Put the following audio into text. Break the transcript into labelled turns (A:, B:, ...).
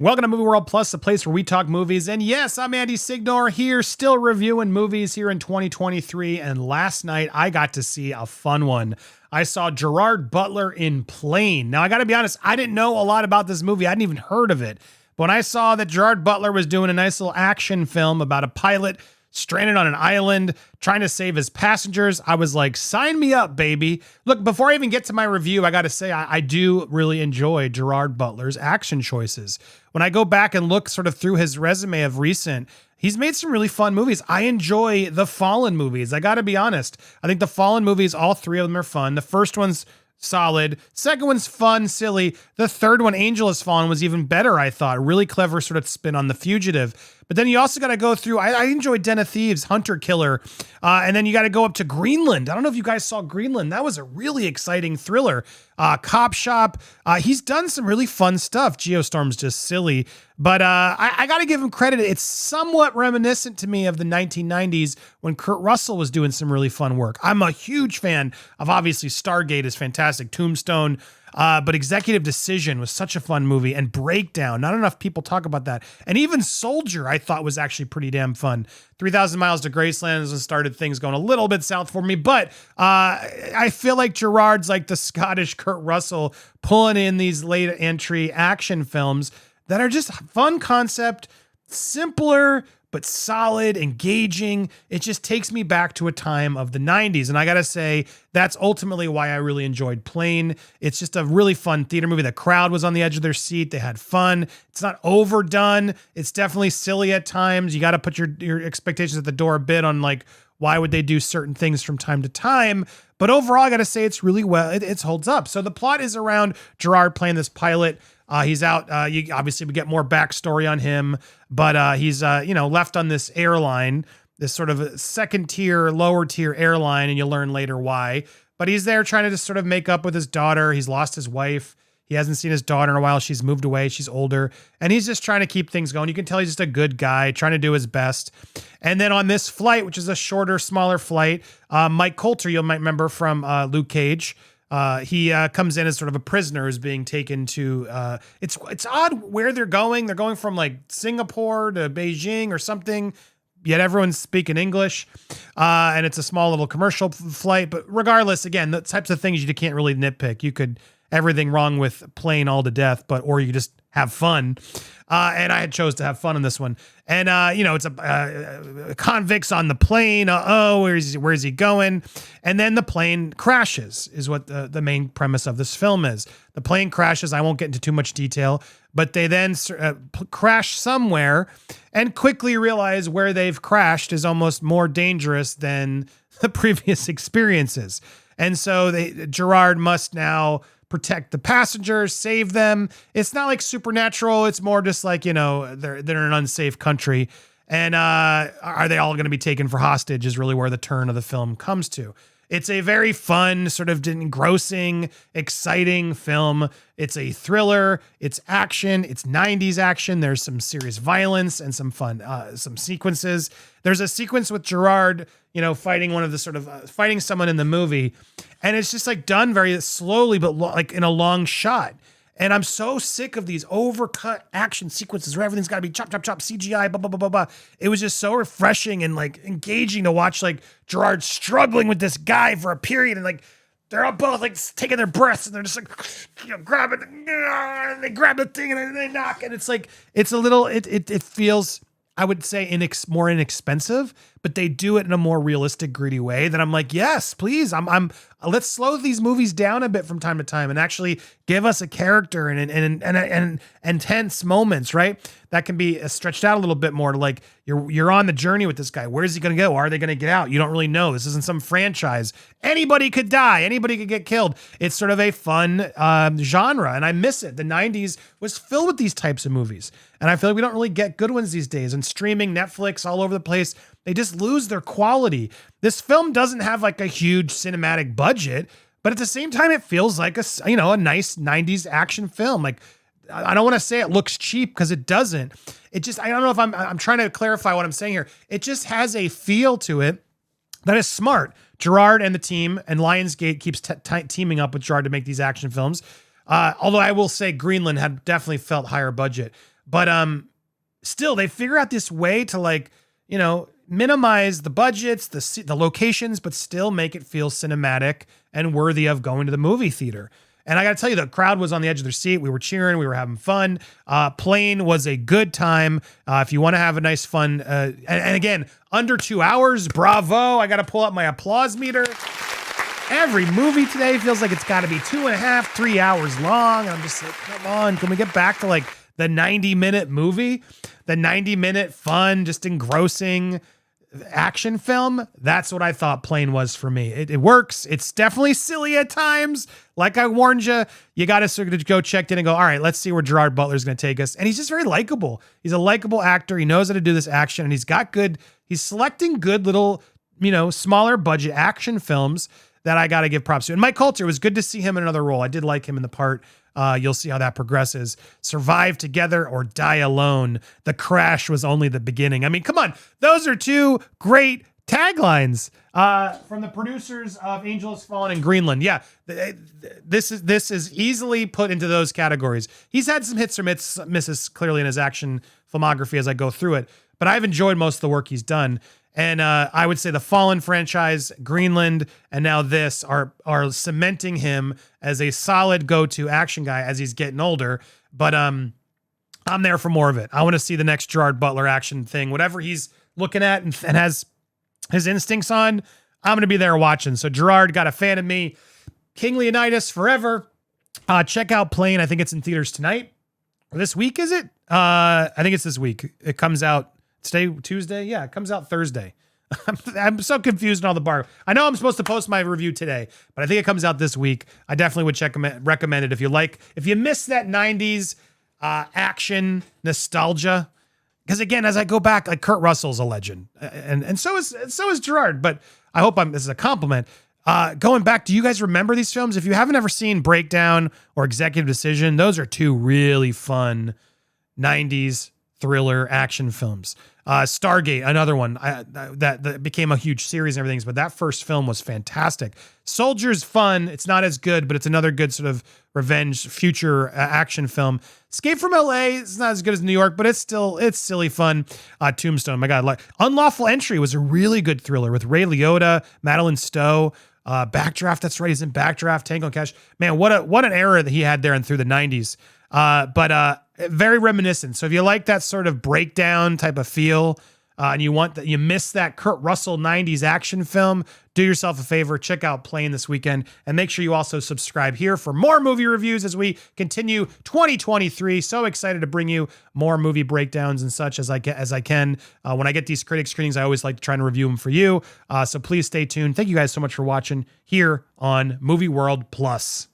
A: Welcome to Movie World Plus, the place where we talk movies. And yes, I'm Andy Signore here, still reviewing movies here in 2023. And last night, I got to see a fun one. I saw Gerard Butler in Plane. Now, I got to be honest, I didn't know a lot about this movie. I hadn't even heard of it. But when I saw that Gerard Butler was doing a nice little action film about a pilot stranded on an island trying to save his passengers, I was like, sign me up, baby. Look, before I even get to my review, I got to say, I do really enjoy Gerard Butler's action choices. When I go back and look sort of through his resume of recent, he's made some really fun movies. I enjoy the Fallen movies. I got to be honest. I think the Fallen movies, all three of them are fun. The first one's solid. Second one's fun, silly. The third one, Angel Has Fallen, was even better, I thought. Really clever sort of spin on The Fugitive. But then you also got to go through, I enjoyed Den of Thieves, Hunter Killer. And then you got to go up to Greenland. I don't know if you guys saw Greenland. That was a really exciting thriller. Cop Shop. He's done some really fun stuff. Geostorm's just silly. But I got to give him credit. It's somewhat reminiscent to me of the 1990s when Kurt Russell was doing some really fun work. I'm a huge fan of, obviously, Stargate is fantastic. Tombstone. But Executive Decision was such a fun movie, and Breakdown. Not enough people talk about that. And even Soldier, I thought was actually pretty damn fun. 3,000 Miles to Graceland has started things going a little bit south for me, but I feel like Gerard's like the Scottish Kurt Russell, pulling in these late entry action films that are just fun concept, simpler, but solid, engaging. It just takes me back to a time of the 90s. And I got to say, that's ultimately why I really enjoyed Plane. It's just a really fun theater movie. The crowd was on the edge of their seat. They had fun. It's not overdone. It's definitely silly at times. You got to put your expectations at the door a bit on like, why would they do certain things from time to time? But overall, I got to say it's really well, it holds up. So the plot is around Gerard playing this pilot. He's out. Obviously, we get more backstory on him, but he's left on this airline, this sort of second tier, lower tier airline, and you'll learn later why. But he's there trying to just sort of make up with his daughter. He's lost his wife. He hasn't seen his daughter in a while. She's moved away. She's older, and he's just trying to keep things going. You can tell he's just a good guy, trying to do his best. And then on this flight, which is a shorter, smaller flight, Mike Colter, you might remember from Luke Cage. He comes in as sort of a prisoner who's being taken to, it's odd where they're going. They're going from like Singapore to Beijing or something, yet everyone's speaking English. And it's a small little commercial flight. But regardless, again, the types of things you can't really nitpick. You could, everything wrong with Plane all to death, or you just have fun. And I had chose to have fun in this one. And, it's a convicts on the plane. Where's he going? And then the plane crashes is what the main premise of this film is. The plane crashes. I won't get into too much detail, but they then crash somewhere and quickly realize where they've crashed is almost more dangerous than the previous experiences. And so Gerard must now protect the passengers, save them. It's not like supernatural. It's more just like, they're in an unsafe country. And are they all going to be taken for hostage is really where the turn of the film comes to. It's a very fun, sort of engrossing, exciting film. It's a thriller. It's action. It's 90s action. There's some serious violence and some fun, some sequences. There's a sequence with Gerard, fighting one of the sort of fighting someone in the movie. And it's just like done very slowly, but like in a long shot. And I'm so sick of these overcut action sequences where everything's got to be chop, chop, chop, CGI, blah, blah, blah, blah, blah. It was just so refreshing and like engaging to watch like Gerard struggling with this guy for a period. And like, they're all both like taking their breaths and they're just like, grab it. And they grab the thing and then they knock. And it's like, it's a little, it feels, I would say more inexpensive, but they do it in a more realistic, gritty way that I'm like, yes, please. Let's slow these movies down a bit from time to time and actually give us a character and intense moments, right? That can be stretched out a little bit more to like, you're on the journey with this guy. Where's he going to go? Are they going to get out? You don't really know. This isn't some franchise. Anybody could die. Anybody could get killed. It's sort of a fun genre, and I miss it. The 90s was filled with these types of movies, and I feel like we don't really get good ones these days. And streaming, Netflix, all over the place, they just lose their quality. This film doesn't have like a huge cinematic budget, but at the same time, it feels like a nice 90s action film. Like, I don't want to say it looks cheap because it doesn't. It just, I don't know if I'm trying to clarify what I'm saying here. It just has a feel to it that is smart. Gerard and the team and Lionsgate keeps teaming up with Gerard to make these action films. Although I will say Greenland had definitely felt higher budget. But still, they figure out this way to like, you know, minimize the budgets, the locations, but still make it feel cinematic and worthy of going to the movie theater. And I got to tell you, the crowd was on the edge of their seat. We were cheering. We were having fun. Plane was a good time. If you want to have a nice fun, and again, under 2 hours, bravo. I got to pull up my applause meter. Every movie today feels like it's got to be 2.5, 3 hours long. And I'm just like, come on, can we get back to like the 90-minute movie? The 90-minute fun, just engrossing action film? That's what I thought Plane was for me. It works. It's definitely silly at times. Like I warned you, you got to sort of go check in and go, all right, let's see where Gerard Butler is going to take us. And he's just very likable. He's a likable actor. He knows how to do this action, and he's selecting good little, you know, smaller budget action films that I got to give props to. And Mike Colter, it was good to see him in another role. I did like him in the part. You'll see how that progresses. Survive together or die alone. The crash was only the beginning. I mean, come on. Those are two great taglines from the producers of Angel Has Fallen in Greenland. Yeah, this is easily put into those categories. He's had some hits or misses clearly in his action filmography as I go through it, but I've enjoyed most of the work he's done. And I would say the Fallen franchise, Greenland, and now this are cementing him as a solid go-to action guy as he's getting older. But I'm there for more of it. I want to see the next Gerard Butler action thing. Whatever he's looking at and has his instincts on, I'm going to be there watching. So Gerard got a fan of me. King Leonidas forever. Check out Plane. I think it's in theaters tonight. Or this week, is it? I think it's this week. It comes out today, Tuesday? Yeah, it comes out Thursday. I'm so confused in all the bar. I know I'm supposed to post my review today, but I think it comes out this week. I definitely would recommend it if you miss that 90s action nostalgia. Because again, as I go back, like Kurt Russell's a legend, and so is Gerard. But I hope this is a compliment. Going back, do you guys remember these films? If you haven't ever seen Breakdown or Executive Decision, those are two really fun 90s thriller action films. Stargate, another one that became a huge series and everything, but that first film was fantastic. Soldier's fun. It's not as good, but it's another good sort of revenge future action film. Escape from LA, it's not as good as New York, but it's silly fun. Tombstone, my God. Unlawful Entry was a really good thriller with Ray Liotta, Madeline Stowe, Backdraft, that's right, he's in Backdraft, Tango and Cash. Man, what an era that he had there and through the 90s. But very reminiscent. So if you like that sort of breakdown type of feel, and you miss that Kurt Russell 90s action film, do yourself a favor, check out Plane this weekend, and make sure you also subscribe here for more movie reviews as we continue 2023. So excited to bring you more movie breakdowns and such as I can. When I get these critic screenings, I always like to try and review them for you. So please stay tuned. Thank you guys so much for watching here on Movie World Plus.